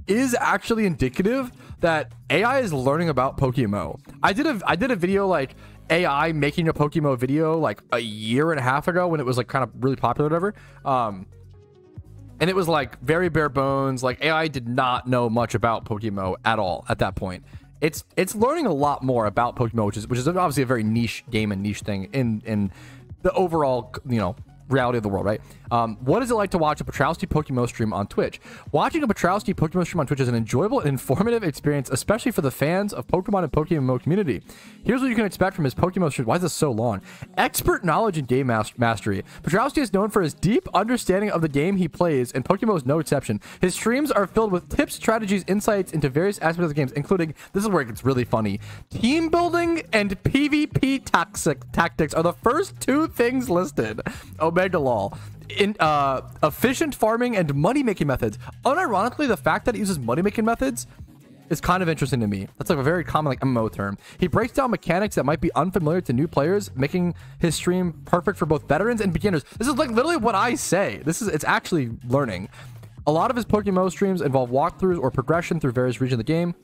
is actually indicative that AI is learning about PokeMMO. I did a video like AI making a PokeMMO video like a year and a half ago when it was like kind of really popular or whatever. And it was like very bare bones. Like AI did not know much about PokeMMO at all at that point. It's learning a lot more about PokeMMO, which is obviously a very niche game and niche thing in the overall, you know, reality of the world, right? What is it like to watch a Petrowski PokeMMO stream on Twitch? Watching a Petrowski PokeMMO stream on Twitch is an enjoyable and informative experience, especially for the fans of Pokemon and PokeMMO community. Here's what you can expect from his PokeMMO stream. Why is this so long? Expert knowledge and game mastery. Petrowski is known for his deep understanding of the game he plays, and PokeMMO is no exception. His streams are filled with tips, strategies, insights into various aspects of the games, including, this is where it gets really funny, team building and PvP tactics are the first 2 things listed. Omega lol. In efficient farming and money-making methods. Unironically, the fact that it uses money-making methods is kind of interesting to me. That's like a very common like MMO term. He breaks down mechanics that might be unfamiliar to new players, making his stream perfect for both veterans and beginners. This is like literally what I say. It's actually learning. A lot of his PokeMMO streams involve walkthroughs or progression through various regions of the game.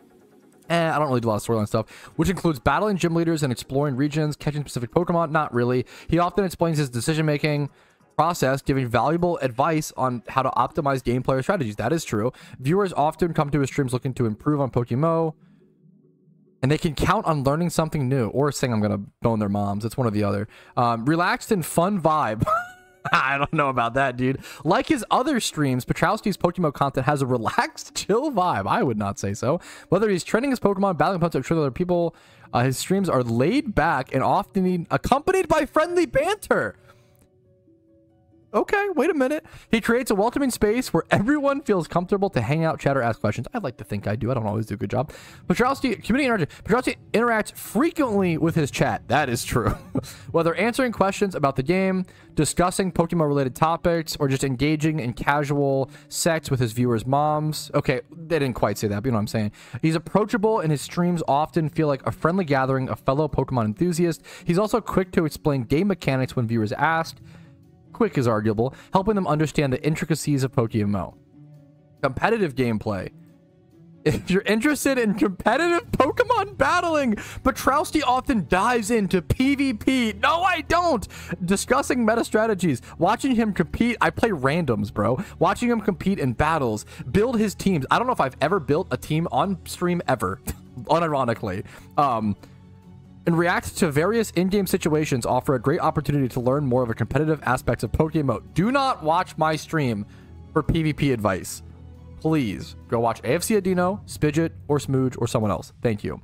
I don't really do a lot of storyline stuff, which includes battling gym leaders and exploring regions, catching specific Pokemon. Not really. He often explains his decision-making process, giving valuable advice on how to optimize game player strategies. That is true. Viewers often come to his streams looking to improve on PokeMMO, and they can count on learning something new or saying I'm gonna bone their moms. It's one or the other. Relaxed and fun vibe. I don't know about that, dude. Like his other streams, Petrowski's PokeMMO content has a relaxed, chill vibe. I would not say so. Whether he's training his Pokemon, battling opponents, or with other people, his streams are laid back and often accompanied by friendly banter. Okay, wait a minute. He creates a welcoming space where everyone feels comfortable to hang out, chat, or ask questions. I'd like to think I do. I don't always do a good job. Community interacts frequently with his chat. That is true. Whether answering questions about the game, discussing Pokemon-related topics, or just engaging in casual sex with his viewers' moms. Okay, they didn't quite say that, but you know what I'm saying. He's approachable, and his streams often feel like a friendly gathering of fellow Pokemon enthusiasts. He's also quick to explain game mechanics when viewers ask. Quick is arguable, helping them understand the intricacies of PokeMMO. Competitive gameplay. If you're interested in competitive Pokemon battling, Petrowski often dives into PvP. No, I don't. Discussing meta strategies. Watching him compete. I play randoms, bro. Watching him compete in battles. Build his teams. I don't know if I've ever built a team on stream ever. Unironically. And react to various in-game situations, offer a great opportunity to learn more of the competitive aspects of PokeMMO. Do not watch my stream for PvP advice. Please go watch AFC Adino, SPIDGET, or Smooge, or someone else. Thank you.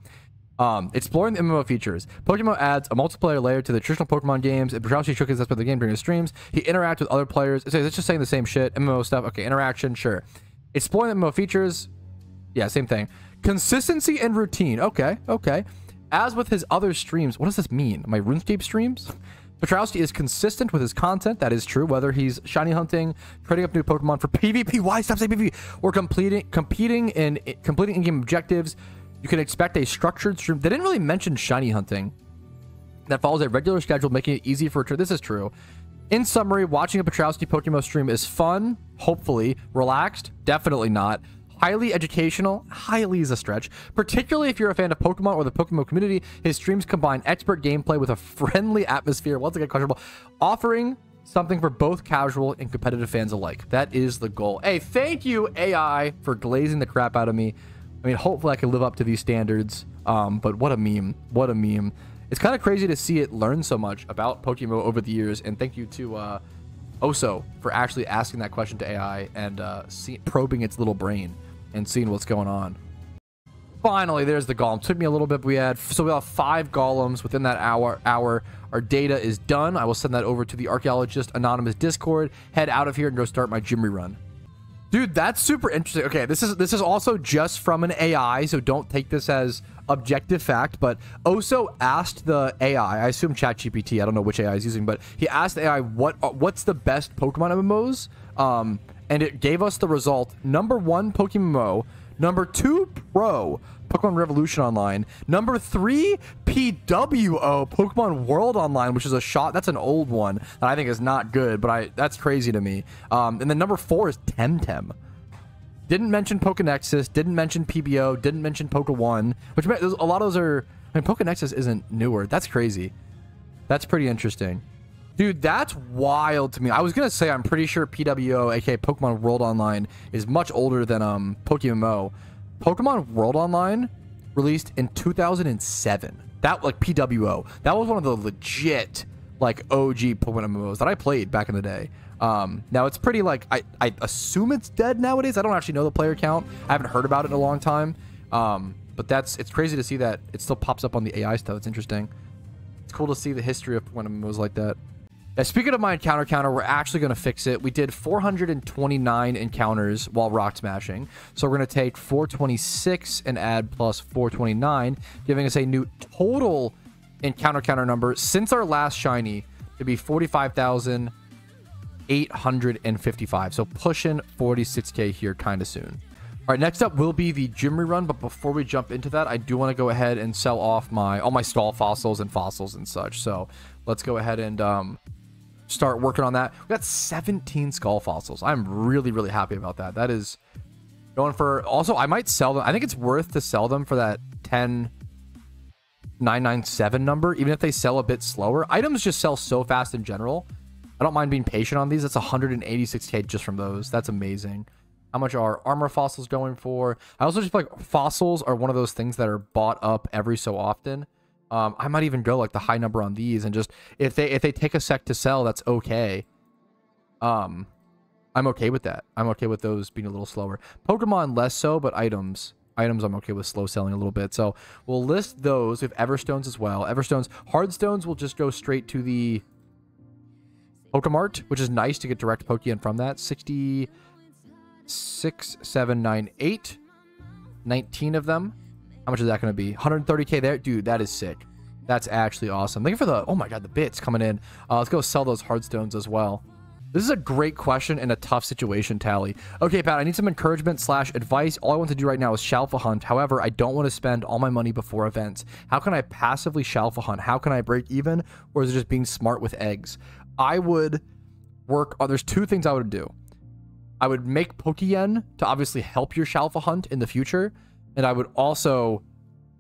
Exploring the MMO features. PokeMMO adds a multiplayer layer to the traditional Pokemon games. And Petrowski showcases the game during his streams. He interacts with other players. It's just saying the same shit. MMO stuff. Okay, interaction, sure. Exploring the MMO features. Yeah, same thing. Consistency and routine. Okay, okay. As with his other streams, what does this mean? My RuneScape streams? Petrowski is consistent with his content. That is true. Whether he's shiny hunting, trading up new Pokemon for PvP, why stop saying PvP, or completing in-game objectives, you can expect a structured stream. They didn't really mention shiny hunting. That follows a regular schedule, making it easy for. This is true. In summary, watching a Petrowski PokeMMO stream is fun, hopefully, relaxed, definitely not. Highly educational, highly is a stretch, particularly if you're a fan of Pokemon or the Pokemon community. His streams combine expert gameplay with a friendly atmosphere, once again questionable, offering something for both casual and competitive fans alike. That is the goal. Hey, thank you, AI, for glazing the crap out of me. I mean, hopefully I can live up to these standards, but what a meme. What a meme. It's kind of crazy to see it learn so much about Pokemon over the years, and thank you to Oso for actually asking that question to AI and probing its little brain and seeing what's going on. Finally, there's the golem. Took me a little bit, but we have 5 golems within that hour. Our data is done. I will send that over to the Archaeologist Anonymous Discord, head out of here, and go start my gym rerun. Dude, that's super interesting. Okay, this is also just from an AI, so don't take this as objective fact, but Oso asked the AI, I assume ChatGPT, I don't know which AI is using, but he asked the AI what's the best Pokemon MMOs, and it gave us the result. Number 1, PokeMMO. Number 2, Pro, Pokemon Revolution Online. Number 3, PWO, Pokemon World Online, which is a shot. That's an old one that I think is not good, but that's crazy to me. And then number 4 is Temtem. Didn't mention Pokenexus, didn't mention PBO, didn't mention Poke1, which a lot of those are, I mean, Pokenexus isn't newer. That's crazy. That's pretty interesting. Dude, that's wild to me. I was going to say, I'm pretty sure PWO, aka Pokemon World Online, is much older than PokeMMO. Pokemon World Online released in 2007. That, like, PWO. That was one of the legit, like, OG Pokemon MMOs that I played back in the day. Now, it's pretty, like, I assume it's dead nowadays. I don't actually know the player count. I haven't heard about it in a long time. But it's crazy to see that it still pops up on the AI stuff. It's interesting. It's cool to see the history of Pokemon MMOs like that. Now, speaking of my encounter counter, we're actually going to fix it. We did 429 encounters while rock smashing. So we're going to take 426 and add plus 429, giving us a new total encounter counter number since our last shiny to be 45,855. So pushing 46K here kind of soon. All right, next up will be the gym rerun, but before we jump into that, I do want to go ahead and sell off all my stall fossils and such. So let's go ahead and start working on that. We got 17 skull fossils. I'm really, really happy about that. That is going for, also, I might sell them. I think it's worth to sell them for that 10,997 number, even if they sell a bit slower. Items just sell so fast in general. I don't mind being patient on these. That's 186K just from those. That's amazing. How much are armor fossils going for? I also just feel like fossils are one of those things that are bought up every so often. I might even go like the high number on these, and just if they take a sec to sell, that's okay. I'm okay with that. I'm okay with those being a little slower. Pokemon less so, but items I'm okay with slow selling a little bit. So we'll list those. We have Everstones as well. Everstones, Hardstones will just go straight to the Pokemart, which is nice to get direct Pokeyen from that. 66,798. 19 of them. How much is that going to be? 130k there. Dude, that is sick. That's actually awesome. Thank you for the, oh my god, the bits coming in. Let's go sell those Heartstones as well. This is a great question in a tough situation, Tally. Okay, Pat, I need some encouragement / advice. All I want to do right now is Shalpha hunt. However, I don't want to spend all my money before events. How can I passively Shalpha hunt? How can I break even? Or is it just being smart with eggs? I would work on, there's two things I would do. I would make Pokeyen to obviously help your Shalpha hunt in the future. And I would also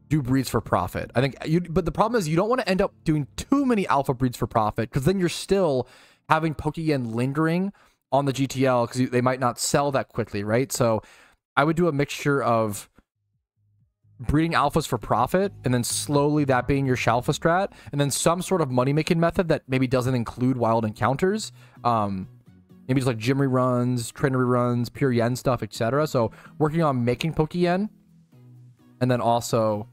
do breeds for profit. I think but the problem is you don't want to end up doing too many alpha breeds for profit, because then you're still having Pokeyen lingering on the GTL because they might not sell that quickly, right? So I would do a mixture of breeding alphas for profit, and then slowly that being your Shalpha strat, and then some sort of money-making method that maybe doesn't include wild encounters. Maybe just like gym reruns, trainer reruns, pure yen stuff, etc. So working on making Pokeyen, and then also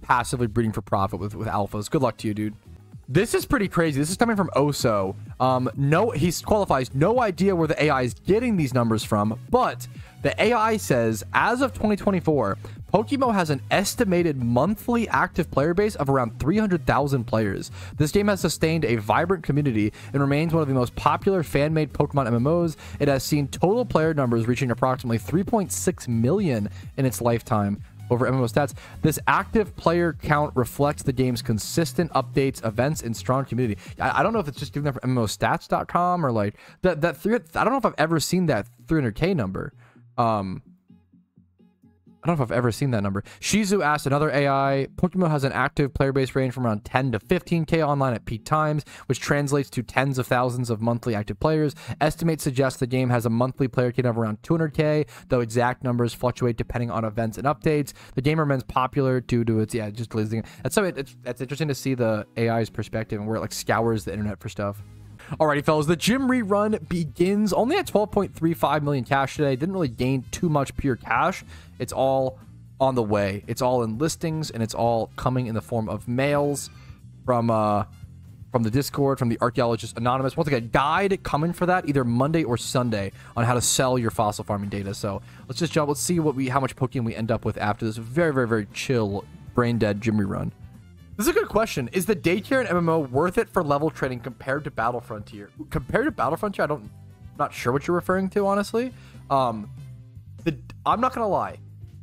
passively breeding for profit with alphas. Good luck to you, dude. This is pretty crazy. This is coming from Oso. No, he qualifies. No idea where the AI is getting these numbers from, but the AI says as of 2024, PokeMMO has an estimated monthly active player base of around 300,000 players. This game has sustained a vibrant community and remains one of the most popular fan-made Pokemon MMOs. It has seen total player numbers reaching approximately 3.6 million in its lifetime. Over MMO stats, this active player count reflects the game's consistent updates, events, and strong community. I don't know if it's just doing that for MMOstats.com or like that. I don't know if I've ever seen that 300k number. I don't know if I've ever seen that number. Shizu asked another AI, PokeMMO has an active player base range from around 10 to 15k online at peak times, which translates to tens of thousands of monthly active players. Estimates suggest the game has a monthly player count of around 200k, though exact numbers fluctuate depending on events and updates. The game remains popular due to its, just glazing. That's interesting to see the AI's perspective and where it like scours the internet for stuff. Alrighty, fellas, the gym rerun begins only at 12.35 million cash today. Didn't really gain too much pure cash. It's all on the way. It's all in listings, and it's all coming in the form of mails from the Discord, from the Archaeologist Anonymous. Once again, guide coming for that either Monday or Sunday on how to sell your fossil farming data. So let's just jump. Let's see how much Pokemon we end up with after this very, very, very chill, brain dead gym rerun. This is a good question. Is the daycare in MMO worth it for level trading compared to Battle Frontier? Compared to Battle Frontier, I'm not sure what you're referring to, honestly. I'm not gonna lie.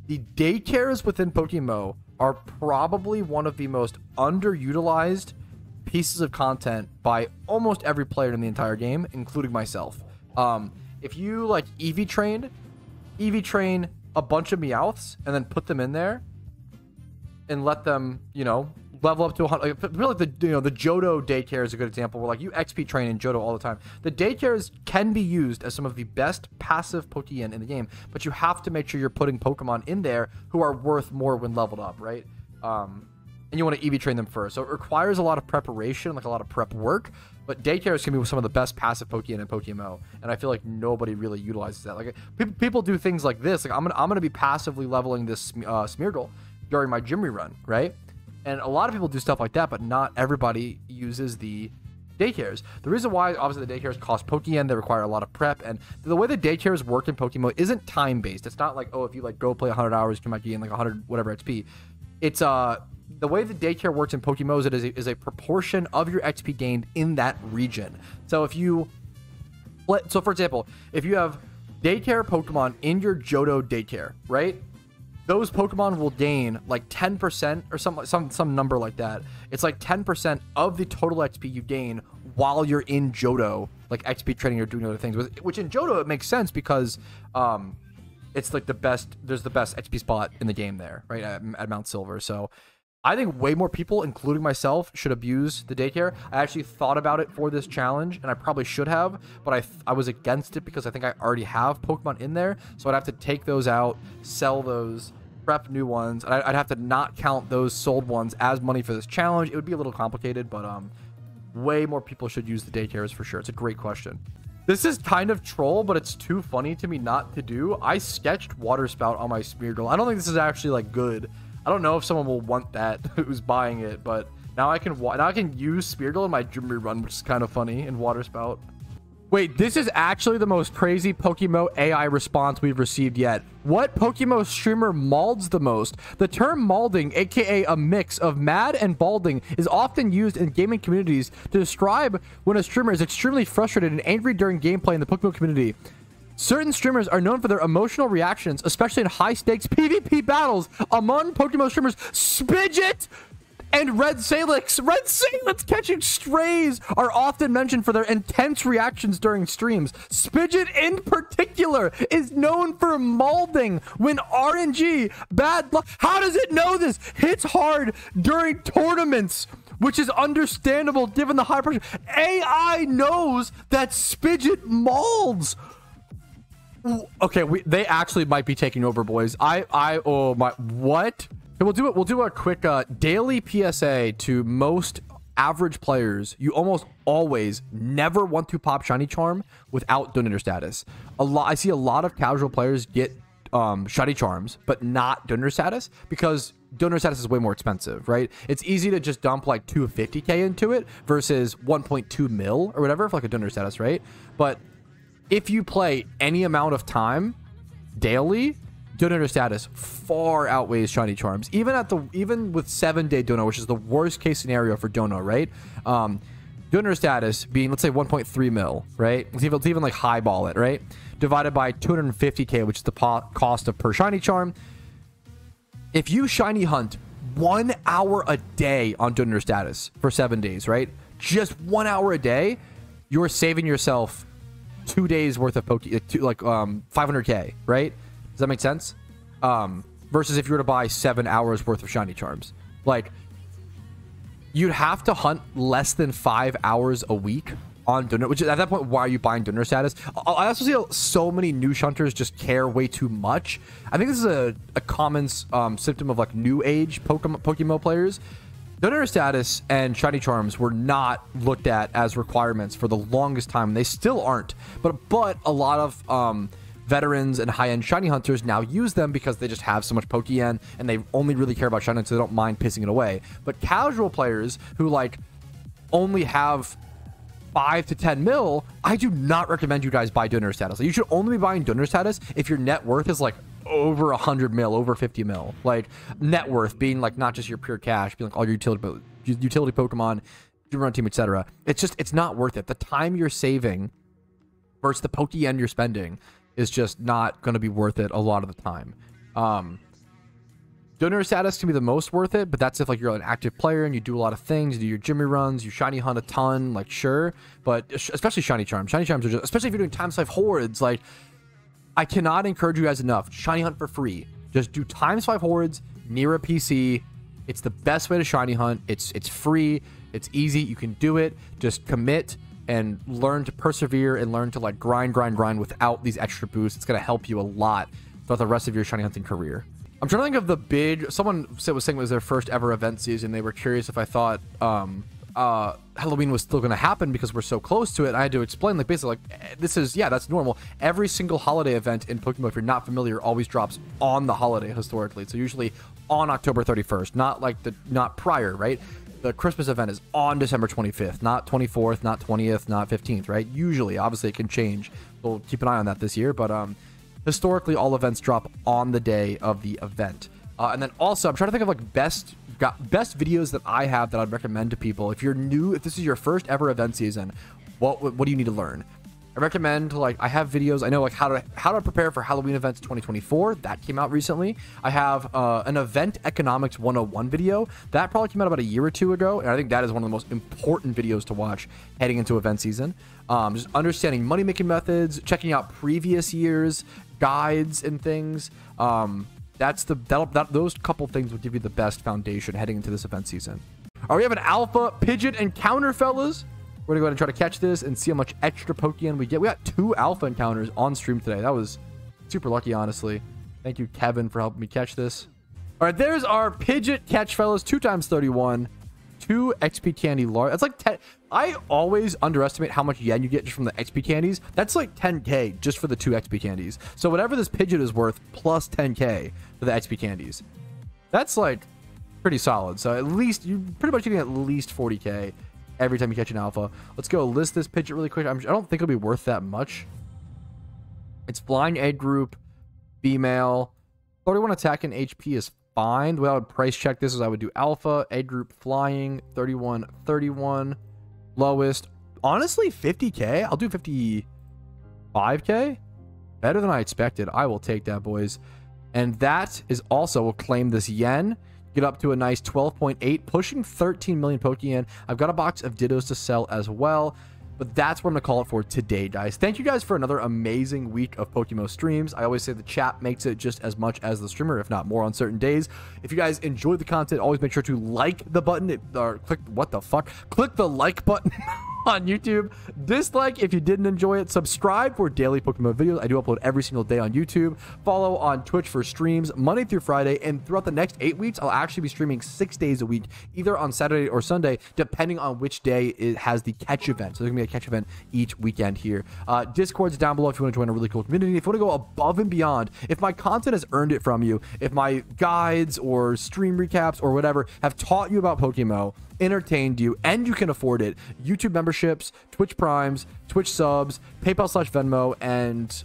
The daycares within PokeMMO are probably one of the most underutilized pieces of content by almost every player in the entire game, including myself. If you like EV train a bunch of Meowths and then put them in there and let them, level up to 100. Like, really, the Johto daycare is a good example where like you XP train in Johto all the time. The daycares can be used as some of the best passive Pokeyen in the game, but you have to make sure you're putting Pokemon in there who are worth more when leveled up, right? And you want to EV train them first. So it requires a lot of preparation, like a lot of prep work, but daycares can be some of the best passive Pokeyen in PokeMMO, and I feel like nobody really utilizes that. Like people do things like this. Like I'm gonna be passively leveling this Smeargle during my gym rerun, right? And a lot of people do stuff like that, but not everybody uses the daycares. The reason why, obviously, the daycares cost Pokeyen, they require a lot of prep, and the way the daycares work in PokeMMO isn't time-based. It's not like, oh, if you like go play 100 hours, you might gain like 100 whatever XP. It's the way the daycare works in PokeMMO is it is a proportion of your XP gained in that region. So for example, if you have daycare Pokemon in your Johto daycare, right? Those Pokemon will gain like 10% or some number like that. It's like 10% of the total XP you gain while you're in Johto, like XP trading or doing other things. Which in Johto it makes sense because it's like there's the best XP spot in the game there, right, at Mount Silver. So I think way more people, including myself, should abuse the daycare. I actually thought about it for this challenge, and I probably should have, but I was against it because I think I already have Pokemon in there, so I'd have to take those out, sell those, prep new ones, and I'd have to not count those sold ones as money for this challenge. It would be a little complicated, but way more people should use the daycares for sure. It's a great question. This is kind of troll, but it's too funny to me not to do. I sketched Water Spout on my Smeargle. I don't think this is actually like good. I don't know if someone will want that who's buying it, but Now I can use Speargle in my Ghibli run, which is kind of funny, in Water Spout. Wait, this is actually the most crazy PokeMMO AI response we've received yet. What PokeMMO streamer malds the most? The term malding, aka a mix of mad and balding, is often used in gaming communities to describe when a streamer is extremely frustrated and angry during gameplay in the PokeMMO community. Certain streamers are known for their emotional reactions, especially in high-stakes PvP battles. Among PokeMMO streamers, SPIDGET and Red Salix catching strays are often mentioned for their intense reactions during streams. Spidget in particular is known for malding when RNG, bad luck. How does it know this? Hits hard during tournaments, which is understandable given the high pressure. AI knows that Spidget malds. Okay, they actually might be taking over, boys. Oh my, what? We'll do a quick daily PSA to most average players. You almost always never want to pop Shiny Charm without Donator status. I see a lot of casual players get Shiny Charms, but not Donator status because Donator status is way more expensive, right? It's easy to just dump like 250k into it versus 1.2 mil or whatever for like a Donator status, right? But if you play any amount of time daily, Donator status far outweighs Shiny Charms. Even with 7-day Dono, which is the worst case scenario for Dono, right? Donator status being, let's say, 1.3 mil, right? Let's even like highball it, right? Divided by 250k, which is the cost of per Shiny Charm. If you Shiny Hunt 1 hour a day on Donator status for 7 days, right? Just 1 hour a day, you're saving yourself 2 days worth of 500k, right? Does that make sense? Versus if you were to buy 7 hours worth of Shiny Charms. Like, you'd have to hunt less than 5 hours a week on Donor, which is at that point, why are you buying Donor status? I also see so many new Shunters just care way too much. I think this is a common symptom of like new age PokeMMO players. Donor status and Shiny Charms were not looked at as requirements for the longest time. They still aren't. But a lot of veterans and high-end shiny hunters now use them because they just have so much Pokeyen and they only really care about shiny, so they don't mind pissing it away. But casual players who like only have 5 to 10 mil, I do not recommend you guys buy Donor status. Like, you should only be buying Donor status if your net worth is like over 100 mil, over 50 mil. Like net worth being like not just your pure cash, being like all your utility Pokemon, your run team, etc. It's not worth it. The time you're saving versus the Pokeyen you're spending is just not going to be worth it a lot of the time. Donor status can be the most worth it, but that's if like you're an active player and you do a lot of things, you do your Jimmy runs, you shiny hunt a ton, like sure, but especially shiny charms. Shiny charms are just, especially if you're doing time life hordes, like I cannot encourage you guys enough. Shiny hunt for free. Just do times 5 hordes near a PC. It's the best way to shiny hunt. It's free. It's easy. You can do it. Just commit and learn to persevere and learn to like grind without these extra boosts. It's going to help you a lot throughout the rest of your shiny hunting career. I'm trying to think of the big, someone was saying it was their first ever event season. They were curious if I thought Halloween was still going to happen because we're so close to it. I had to explain, like, basically, like, this is, yeah, that's normal. Every single holiday event in Pokemon, if you're not familiar, always drops on the holiday historically. So usually on October 31st, not prior, right? The Christmas event is on December 25th, not 24th, not 20th, not 15th, right? Usually, obviously it can change. We'll keep an eye on that this year, but historically all events drop on the day of the event. And then also, I'm trying to think of like best videos that I have that I'd recommend to people. If you're new, if this is your first ever event season, what do you need to learn? I recommend, like, I have videos. I know like how to prepare for Halloween events 2024. That came out recently. I have an event economics 101 video that probably came out about a year or two ago, and I think that is one of the most important videos to watch heading into event season. Just understanding money making methods, checking out previous years, guides and things. Those couple things will give you the best foundation heading into this event season. All right, we have an alpha Pidgeot encounter, fellas. We're gonna go ahead and try to catch this and see how much extra Pokeyen we get. We got 2 alpha encounters on stream today. That was super lucky, honestly. Thank you, Kevin, for helping me catch this. All right, there's our Pidgeot catch, fellas. 2 times 31, 2 XP candy large. That's like 10. I always underestimate how much yen you get just from the XP candies. That's like 10k just for the 2 XP candies. So whatever this Pidgeot is worth plus 10k for the XP candies. That's like pretty solid. So at least you're pretty much getting at least 40k every time you catch an alpha. Let's go list this Pidgeot really quick. I don't think it'll be worth that much. It's flying egg group, female, 31 attack and HP is fine. The way I would price check this is I would do alpha, egg group, flying, 31, 31, lowest. Honestly, 50k. I'll do 55k. Better than I expected. I will take that, boys. And that is also, we'll claim this yen. Get up to a nice 12.8, pushing 13 million Pokeyen. I've got a box of Dittos to sell as well. But that's what I'm going to call it for today, guys. Thank you guys for another amazing week of PokeMMO streams. I always say the chat makes it just as much as the streamer, if not more on certain days. If you guys enjoy the content, always make sure to like the button, or click, what the fuck? Click the like button on YouTube. Dislike if you didn't enjoy it. Subscribe for daily PokeMMO videos. I do upload every single day on YouTube. Follow on Twitch for streams Monday through Friday. And throughout the next 8 weeks, I'll actually be streaming 6 days a week, either on Saturday or Sunday, depending on which day it has the catch event. So there's gonna be a catch event each weekend here. Discord's down below if you want to join a really cool community. If you want to go above and beyond, if my content has earned it from you, if my guides or stream recaps or whatever have taught you about PokeMMO, entertained you, and you can afford it, YouTube memberships, Twitch primes, Twitch subs, PayPal/Venmo, and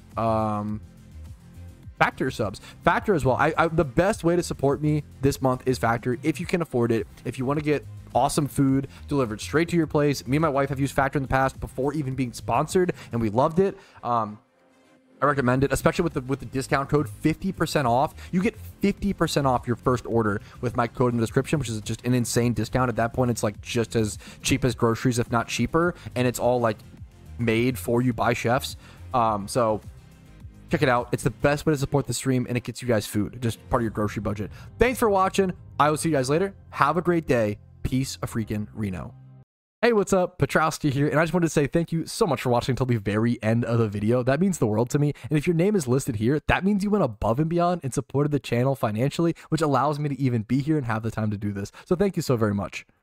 Factor subs. Factor as well. The best way to support me this month is Factor if you can afford it. If you want to get awesome food delivered straight to your place. Me and my wife have used Factor in the past before even being sponsored, and we loved it. I recommend it, especially with the discount code 50% off. You get 50% off your first order with my code in the description, which is just an insane discount. At that point, it's like just as cheap as groceries, if not cheaper, and it's all like made for you by chefs. So check it out. It's the best way to support the stream, and it gets you guys food, just part of your grocery budget. Thanks for watching. I will see you guys later. Have a great day. Peace a freaking Reno. Hey, what's up? Petrowski here, and I just wanted to say thank you so much for watching until the very end of the video. That means the world to me, and if your name is listed here, that means you went above and beyond and supported the channel financially, which allows me to even be here and have the time to do this. So thank you so very much.